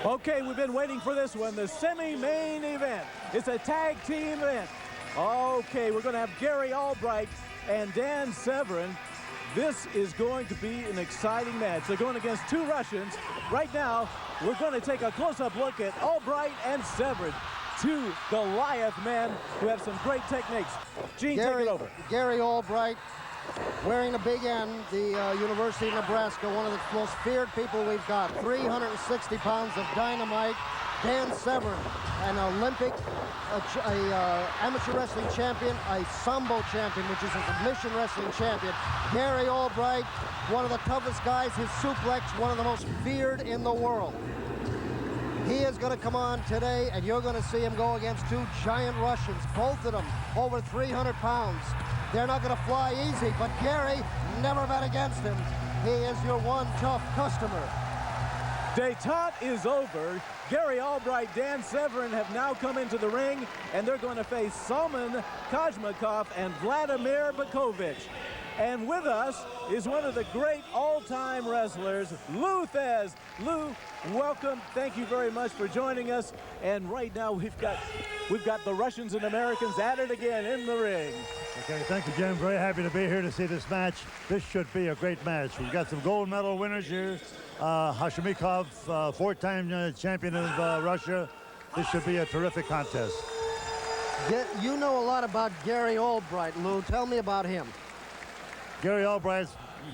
Okay, we've been waiting for this one, the semi-main event. It's a tag team event. Okay, we're going to have Gary Albright and Dan Severn. This is going to be an exciting match. They're going against two Russians. Right now, we're going to take a close-up look at Albright and Severn, two Goliath men who have some great techniques. Gene, take it over. Gary Albright, wearing the big N, the University of Nebraska, one of the most feared people we've got. 360 pounds of dynamite. Dan Severn, an Olympic, amateur wrestling champion, a Sambo champion, which is a submission wrestling champion. Gary Albright, one of the toughest guys. His suplex, one of the most feared in the world. He is going to come on today, and you're going to see him go against two giant Russians, both of them over 300 pounds. They're not going to fly easy, but Gary, never bet against him. He is your one tough customer. Détente is over. Gary Albright, Dan Severn have now come into the ring, and they're going to face Salman, Hashimikov, and Vladimir Berkovich. And with us is one of the great all-time wrestlers, Lou Thez. Lou, welcome. Thank you very much for joining us. And right now we've got the Russians and Americans at it again in the ring. Okay, thank you, Jim. Very happy to be here to see this match. This should be a great match. We've got some gold medal winners here. Hashimikov, four-time champion of Russia. This should be a terrific contest. You know a lot about Gary Albright, Lou. Tell me about him. Gary Albright,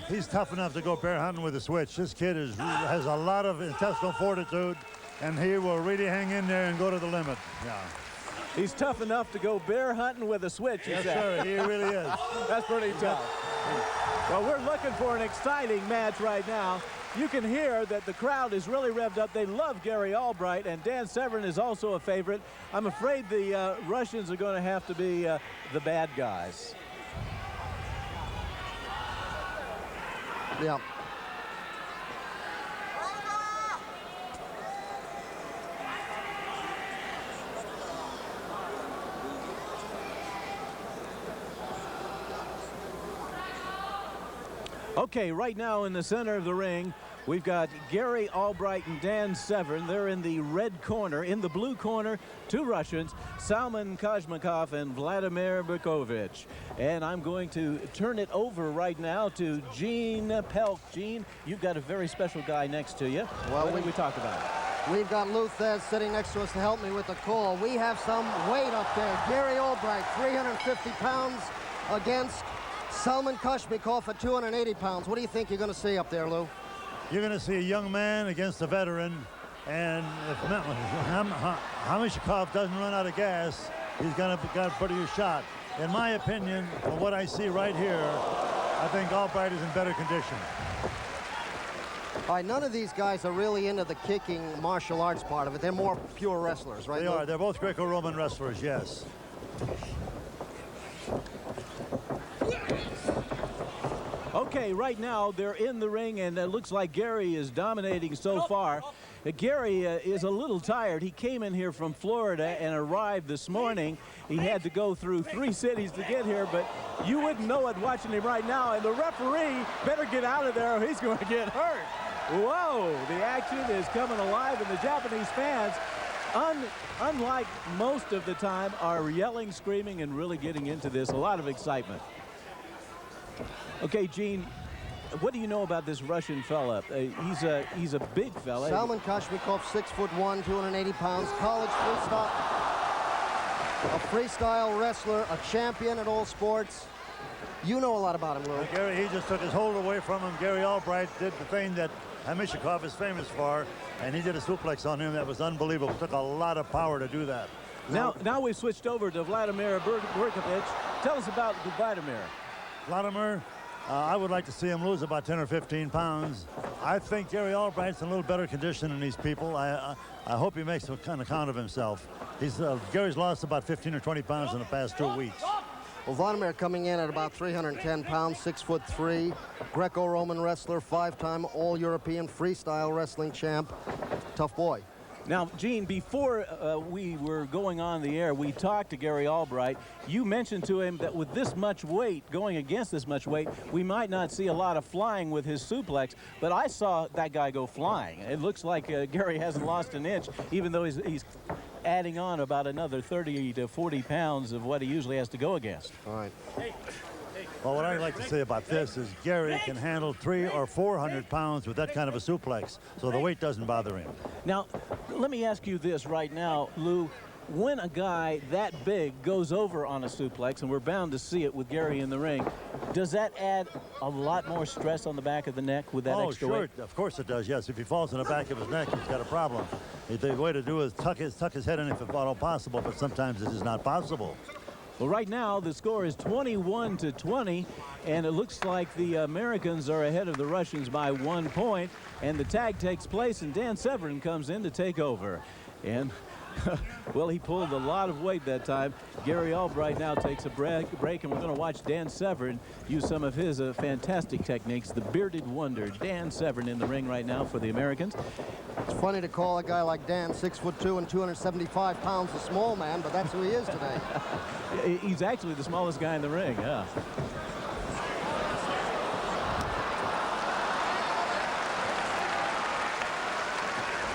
he's tough enough to go bear hunting with a switch. This kid has a lot of intestinal fortitude, and he will really hang in there and go to the limit. Yeah. He's tough enough to go bear hunting with a switch, yes, sir, he really is. That's pretty tough. Well, we're looking for an exciting match right now. You can hear that the crowd is really revved up. They love Gary Albright, and Dan Severn is also a favorite. I'm afraid the Russians are going to have to be the bad guys. Yeah. Okay, right now in the center of the ring, we've got Gary Albright and Dan Severn. They're in the red corner. In the blue corner, two Russians, Salman Hashimikov and Vladimir Berkovich. And I'm going to turn it over right now to Gene Pelk. Gene, you've got a very special guy next to you. Well, what did we talk about? We've got Lou Thez sitting next to us to help me with the call. We have some weight up there. Gary Albright, 350 pounds against Salman Hashimikov at 280 pounds. What do you think you're going to see up there, Lou? You're going to see a young man against a veteran, and if Hashimikov doesn't run out of gas, he's going to put you a shot. In my opinion, from what I see right here, I think Albright is in better condition. All right, none of these guys are really into the kicking martial arts part of it. They're more pure wrestlers, right? They are. They're both Greco-Roman wrestlers, yes. Okay, right now they're in the ring, and it looks like Gary is dominating so far. Gary is a little tired. He came in here from Florida and arrived this morning. He had to go through 3 cities to get here, but you wouldn't know it watching him right now, and the referee better get out of there or he's going to get hurt. Whoa, the action is coming alive, and the Japanese fans, unlike most of the time, are yelling, screaming, and really getting into this. A lot of excitement. Okay, Gene, what do you know about this Russian fella? He's a big fella. Salman Hashimikov, 6'1", 280 pounds, college freestyle, a freestyle wrestler, a champion at all sports. You know a lot about him, Lou. Gary, he just took his hold away from him. Gary Albright did the thing that Hashimikov is famous for, and he did a suplex on him that was unbelievable. It took a lot of power to do that. Now we've switched over to Vladimir Berkovich. Tell us about Vladimir. Vladimir, I would like to see him lose about 10 or 15 pounds. I think Gary Albright's in a little better condition than these people. I hope he makes some kind of count of himself. Gary's lost about 15 or 20 pounds in the past 2 weeks. Well, Vladimir coming in at about 310 pounds, 6'3", Greco-Roman wrestler, 5-time All-European freestyle wrestling champ. Tough boy. Now, Gene, before we were going on the air, we talked to Gary Albright. You mentioned to him that with this much weight, going against this much weight, we might not see a lot of flying with his suplex, but I saw that guy go flying. It looks like Gary hasn't lost an inch, even though he's adding on about another 30 to 40 pounds of what he usually has to go against. All right. Well, what I'd like to say about this is Gary can handle 300 or 400 pounds with that kind of a suplex, so the weight doesn't bother him. Now, let me ask you this right now, Lou. When a guy that big goes over on a suplex, and we're bound to see it with Gary in the ring, does that add a lot more stress on the back of the neck with that extra weight? Of course it does, yes. If he falls on the back of his neck, he's got a problem. The way to do is tuck his head in if at all possible, but sometimes it is not possible. Well, right now, the score is 21-20, and it looks like the Americans are ahead of the Russians by 1 point, and the tag takes place, and Dan Severn comes in to take over. And, well, he pulled a lot of weight that time. Gary Albright now takes a break, and we're going to watch Dan Severn use some of his fantastic techniques. The bearded wonder, Dan Severn, in the ring right now for the Americans. It's funny to call a guy like Dan 6'2" and 275 pounds a small man, but that's who he is today. He's actually the smallest guy in the ring, yeah.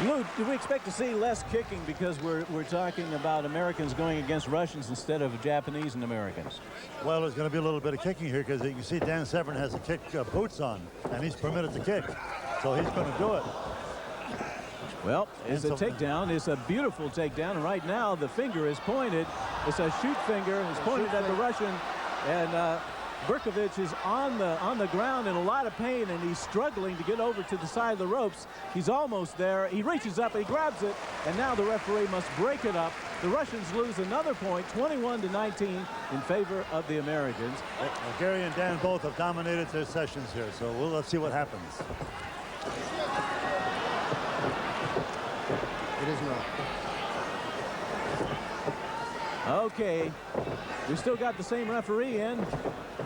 Lou, do we expect to see less kicking because we're talking about Americans going against Russians instead of Japanese and Americans? Well, there's going to be a little bit of kicking here because you see Dan Severn has the kick boots on, and he's permitted to kick, so he's going to do it. Well, it's a takedown. It's a beautiful takedown. And right now, the finger is pointed. It's a shoot finger. It's pointed at the Russian. And Berkovich is on the ground in a lot of pain, and he's struggling to get over to the side of the ropes. He's almost there. He reaches up, he grabs it, and now the referee must break it up. The Russians lose another point, 21-19, in favor of the Americans. Well, Gary and Dan both have dominated their sessions here, so let's see what happens. It is not. Okay, we still got the same referee in,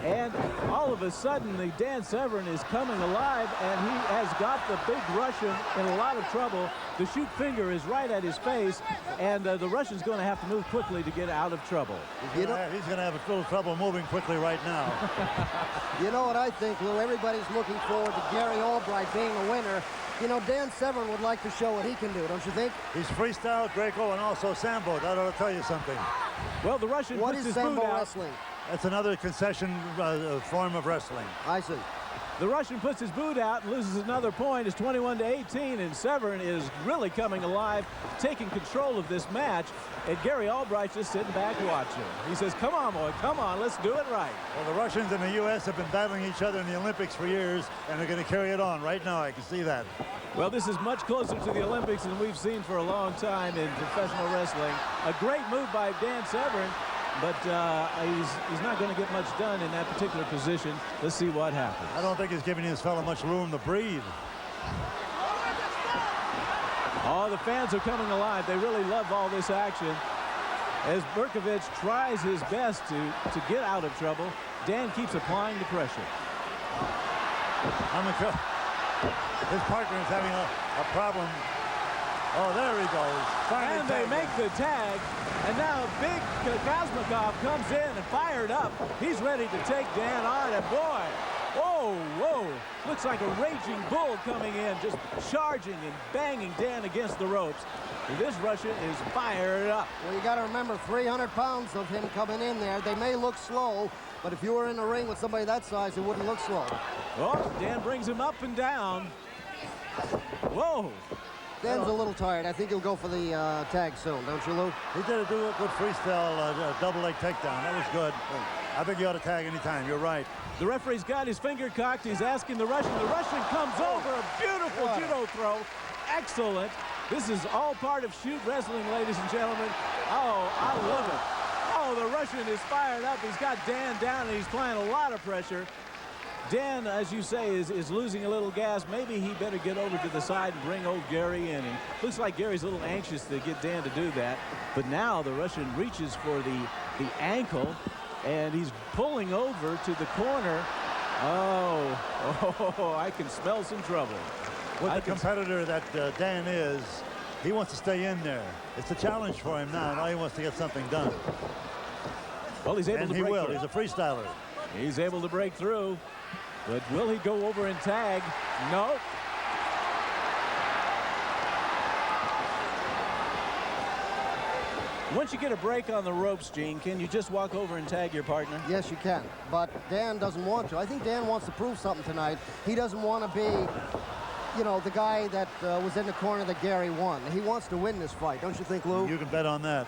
and all of a sudden the Dan Severn is coming alive, and he has got the big Russian in a lot of trouble. The shoot finger is right at his face, and the Russian's going to have to move quickly to get out of trouble. He's going to have a little trouble moving quickly right now. You know what I think, Lou? Everybody's looking forward to Gary Albright being the winner. You know, Dan Severn would like to show what he can do, don't you think? He's freestyle, Greco, and also Sambo. That ought to tell you something. Well, the Russian puts his boot out. What is Sambo wrestling? That's another concession form of wrestling. I see. The Russian puts his boot out and loses another point. It's 21-18, and Severn is really coming alive, taking control of this match. And Gary Albright's just sitting back watching. He says, come on, boy, come on, let's do it right. Well, the Russians and the U.S. have been battling each other in the Olympics for years, and they're going to carry it on right now. I can see that. Well, this is much closer to the Olympics than we've seen for a long time in professional wrestling. A great move by Dan Severn, but he's not going to get much done in that particular position. Let's see what happens. I don't think he's giving this fellow much room to breathe. Oh, the fans are coming alive. They really love all this action. As Berkovich tries his best to get out of trouble, Dan keeps applying the pressure. His partner is having a problem. Oh, there he goes. Finally, and they make the tag. And now big Hashimikov comes in and fired up. He's ready to take Dan on. And boy, whoa. Looks like a raging bull coming in, just charging and banging Dan against the ropes. And this Russian is fired up. Well, you got to remember, 300 pounds of him coming in there. They may look slow, but if you were in the ring with somebody that size, it wouldn't look slow. Oh, Dan brings him up and down. Whoa. Dan's a little tired. I think he'll go for the tag soon, don't you, Lou? He did a good freestyle double leg takedown. That was good. I think you ought to tag anytime. You're right. The referee's got his finger cocked. He's asking the Russian. The Russian comes over. A beautiful judo throw. Excellent. This is all part of shoot wrestling, ladies and gentlemen. Oh, I love it. Oh, the Russian is fired up. He's got Dan down, and he's applying a lot of pressure. Dan, as you say, is losing a little gas. Maybe he better get over to the side and bring old Gary in. And looks like Gary's a little anxious to get Dan to do that. But now the Russian reaches for the ankle, and he's pulling over to the corner. Oh, I can smell some trouble. With the competitor that Dan is, He wants to stay in there. It's a challenge for him now. Now he wants to get something done. Well, he's able And to he break will. through. He's a freestyler. He's able to break through. But will he go over and tag? No. Once you get a break on the ropes, Gene, can you just walk over and tag your partner? Yes, you can. But Dan doesn't want to. I think Dan wants to prove something tonight. He doesn't want to be, you know, the guy that was in the corner that Gary won. He wants to win this fight. Don't you think, Lou? You can bet on that.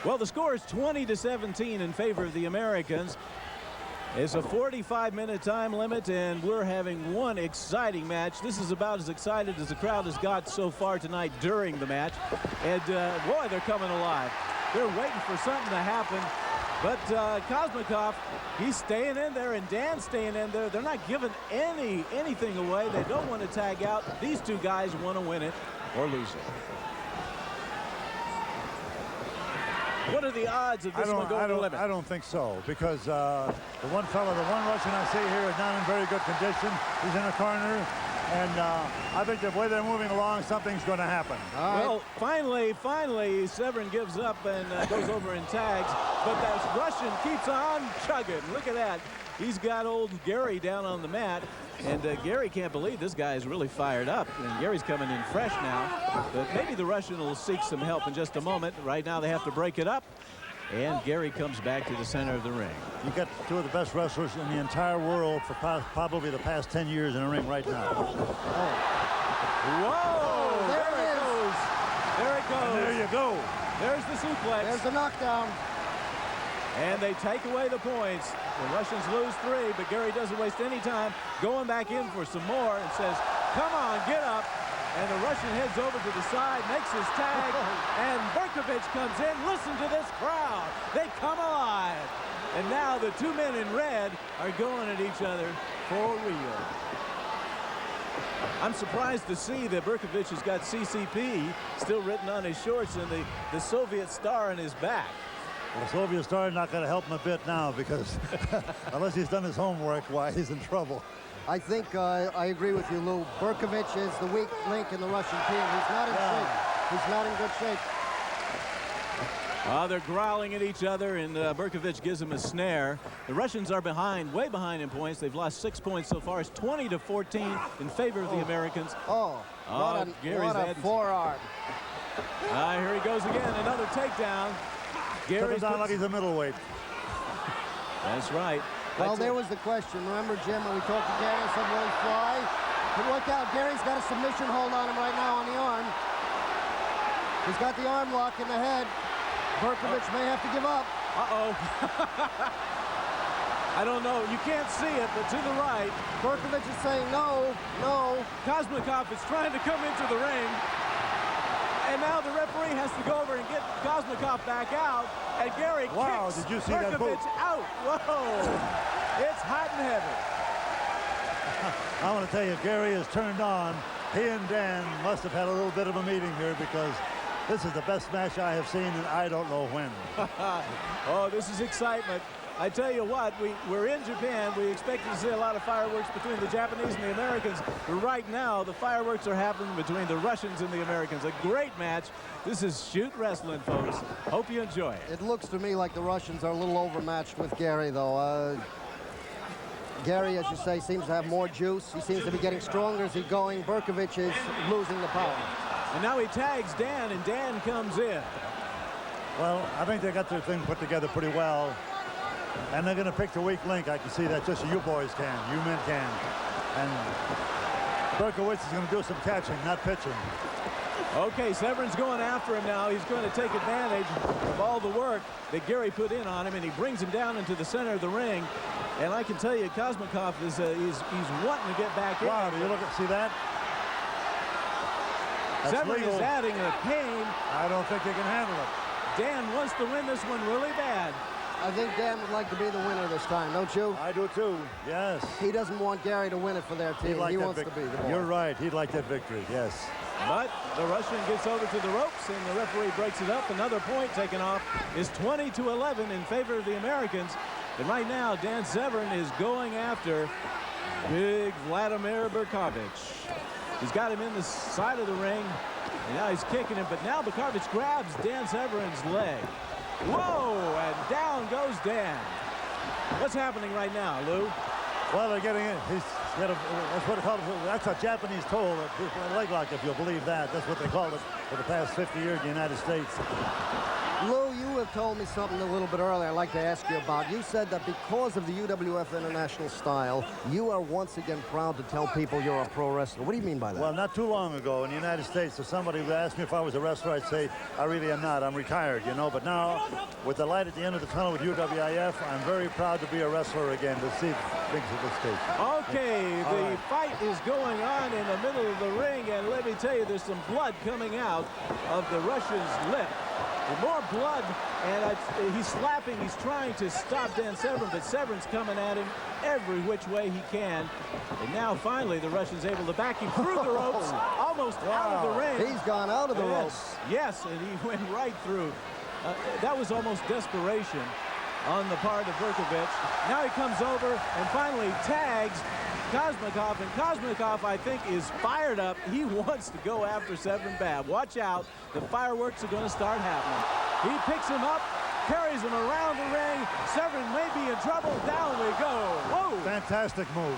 Well, the score is 20-17 in favor of the Americans. It's a 45-minute time limit, and we're having one exciting match. This is about as excited as the crowd has got so far tonight during the match. And, boy, they're coming alive. They're waiting for something to happen. But Hashimikov, he's staying in there, and Dan's staying in there. They're not giving anything away. They don't want to tag out. These two guys want to win it or lose it. What are the odds of this one going to the limit? I don't think so, because the one Russian I see here is not in very good condition. He's in a corner, and I think the way they're moving along, something's going to happen. Well, finally, Severn gives up and goes over and tags, but that Russian keeps on chugging. Look at that. He's got old Gary down on the mat, and Gary can't believe this guy is really fired up, and Gary's coming in fresh now. But maybe the Russian will seek some help in just a moment. Right now they have to break it up, and Gary comes back to the center of the ring. You got two of the best wrestlers in the entire world for probably the past 10 years in a ring right now. Whoa! There it goes. There it goes. And there you go. There's the suplex. There's the knockdown. And they take away the points. The Russians lose 3, but Gary doesn't waste any time going back in for some more and says, come on, get up. And the Russian heads over to the side, makes his tag, and Berkovich comes in. Listen to this crowd. They come alive. And now the two men in red are going at each other for real. I'm surprised to see that Berkovich has got CCP still written on his shorts and the Soviet star on his back. Well, the Soviet star is not going to help him a bit now, because unless he's done his homework, why, he's in trouble. I think I agree with you, Lou. Berkovich is the weak link in the Russian team. He's not in shape. He's not in good shape. They're growling at each other, and Berkovich gives him a snare. The Russians are behind, way behind in points. They've lost 6 points so far. It's 20-14 in favor of the Americans. What a forearm. Here he goes again, another takedown. Gary's down like he's a middleweight. That's right. Well, there was the question. Remember, Jim, when we talked to Gary and said, will he fly? But look out, Gary's got a submission hold on him right now on the arm. He's got the arm lock in the head. Berkovich may have to give up. I don't know. You can't see it, but to the right. Berkovich is saying no, no. Hashimikov is trying to come into the ring. And now the referee has to go over and get Hashimikov back out. And Gary kicks did you see that boot? Berkovich out. Whoa. It's hot and heavy. I want to tell you, Gary is turned on. He and Dan must have had a little bit of a meeting here, because this is the best match I have seen, and I don't know when. Oh, this is excitement. I tell you what, we're in Japan. We expected to see a lot of fireworks between the Japanese and the Americans. But right now, the fireworks are happening between the Russians and the Americans. A great match. This is shoot wrestling, folks. Hope you enjoy it. It looks to me like the Russians are a little overmatched with Gary, though. Gary, as you say, seems to have more juice. He seems to be getting stronger as he's going. Berkovich is losing the power. And now he tags Dan, and Dan comes in. Well, I think they got their thing put together pretty well. And they're going to pick the weak link. I can see that. Just you boys can. You men can. And Berkovich is going to do some catching, not pitching. Okay, Severn's going after him now. He's going to take advantage of all the work that Gary put in on him, and he brings him down into the center of the ring. And I can tell you, Hashimikov is he's wanting to get back in. Wow, do you see that? That's Severn legal. is adding a pain. I don't think he can handle it. Dan wants to win this one really bad. I think Dan would like to be the winner this time, don't you? I do too, yes. He doesn't want Gary to win it for their team. He wants to be the boss. You're right, he'd like that victory, yes. But the Russian gets over to the ropes, and the referee breaks it up. Another point taken off. Is 20-11 in favor of the Americans. And right now, Dan Severn is going after big Vladimir Berkovich. He's got him in the side of the ring. And now he's kicking him, but now Berkovich grabs Dan Severn's leg. Whoa, and down goes Dan. What's happening right now, Lou? Well, they're getting it. He's got a, that's what they call it. That's a Japanese toe, a leg lock, if you'll believe that. That's what they call it for the past 50 years in the United States. Lou, you have told me something a little bit earlier I'd like to ask you about. You said that because of the UWF International style, you are once again proud to tell people you're a pro wrestler. What do you mean by that? Well, not too long ago in the United States, if somebody would ask me if I was a wrestler, I'd say, I really am not. I'm retired, you know. But now, with the light at the end of the tunnel with UWF, I'm very proud to be a wrestler again, to see things at this stage. Okay, the fight is going on in the middle of the ring, and let me tell you, there's some blood coming out of the Russian's lip. With more blood, and he's slapping. He's trying to stop Dan Severn, but Severn's coming at him every which way he can. And now, finally, the Russian's able to back him through the ropes, almost out of the ring. He's gone out of the ropes. Yes, and he went right through. That was almost desperation on the part of Berkovich. Now he comes over and finally tags Hashimikov, and Hashimikov, I think, is fired up. He wants to go after Severn bad. Watch out. The fireworks are going to start happening. He picks him up, carries him around the ring. Severn may be in trouble. Down we go. Whoa. Fantastic move.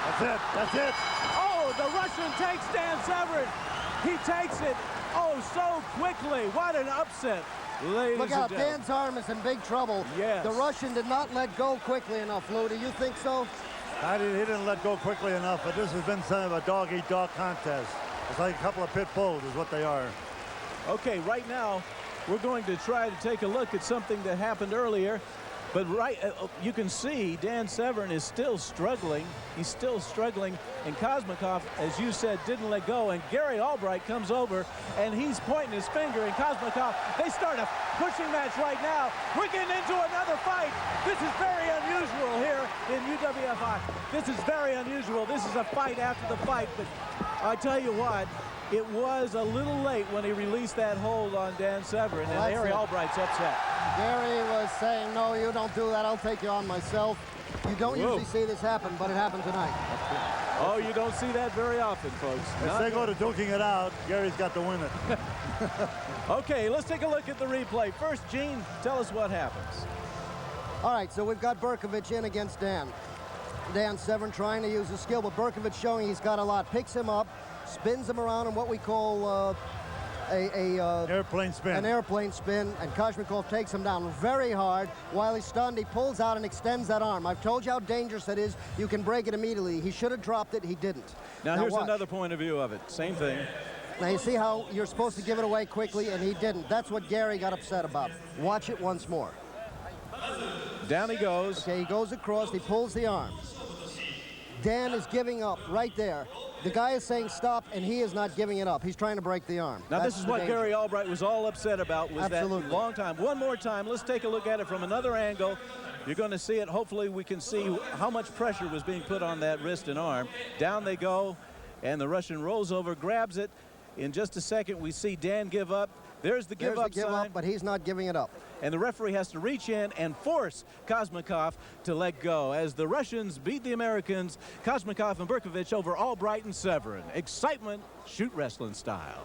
That's it. That's it. Oh, the Russian takes Dan Severn. He takes it, oh, so quickly. What an upset. Ladies Look out, and gentlemen. Dan's arm is in big trouble. Yes. The Russian did not let go quickly enough, Lou. Do you think so? He didn't let go quickly enough, but this has been some of a dog-eat-dog contest. It's like a couple of pit bulls is what they are. Okay, right now, we're going to try to take a look at something that happened earlier. But you can see Dan Severn is still struggling. He's still struggling. And Hashimikov, as you said, didn't let go. And Gary Albright comes over, and he's pointing his finger. And Hashimikov, they start a pushing match right now. We're getting into another fight. This is very unusual here in UWF. This is very unusual. This is a fight after the fight. But I tell you what, it was a little late when he released that hold on Dan Severn. Well, and Gary Albright's upset. Gary was saying, no, you don't do that. I'll take you on myself. You don't usually see this happen, but it happened tonight. Oh, you don't see that very often, folks. If they go to duking it out, Gary's got to win it. Okay, let's take a look at the replay. First, Gene, tell us what happens. All right, so we've got Berkovich in against Dan. Dan Severn trying to use his skill, but Berkovich showing he's got a lot. Picks him up, spins him around in what we call airplane spin. An airplane spin, and Hashimikov takes him down very hard. While he's stunned, he pulls out and extends that arm. I've told you how dangerous it is. You can break it immediately. He should have dropped it. He didn't. Now here's watch. another point of view of it. Same thing. Now you see how you're supposed to give it away quickly, and he didn't. That's what Gary got upset about. Watch it once more. Down he goes. Okay, he goes across. He pulls the arm. Dan is giving up right there. The guy is saying stop, and he is not giving it up. He's trying to break the arm. Now, That's this is the what danger. Gary Albright was all upset about, was Absolutely. that long time. One more time, let's take a look at it from another angle. You're going to see it. Hopefully, we can see how much pressure was being put on that wrist and arm. Down they go, and the Russian rolls over, grabs it. In just a second, we see Dan give up. There's the give up sign. But he's not giving it up. And the referee has to reach in and force Hashimikov to let go as the Russians beat the Americans, Hashimikov and Berkovich over Albright and Severn. Excitement, shoot wrestling style.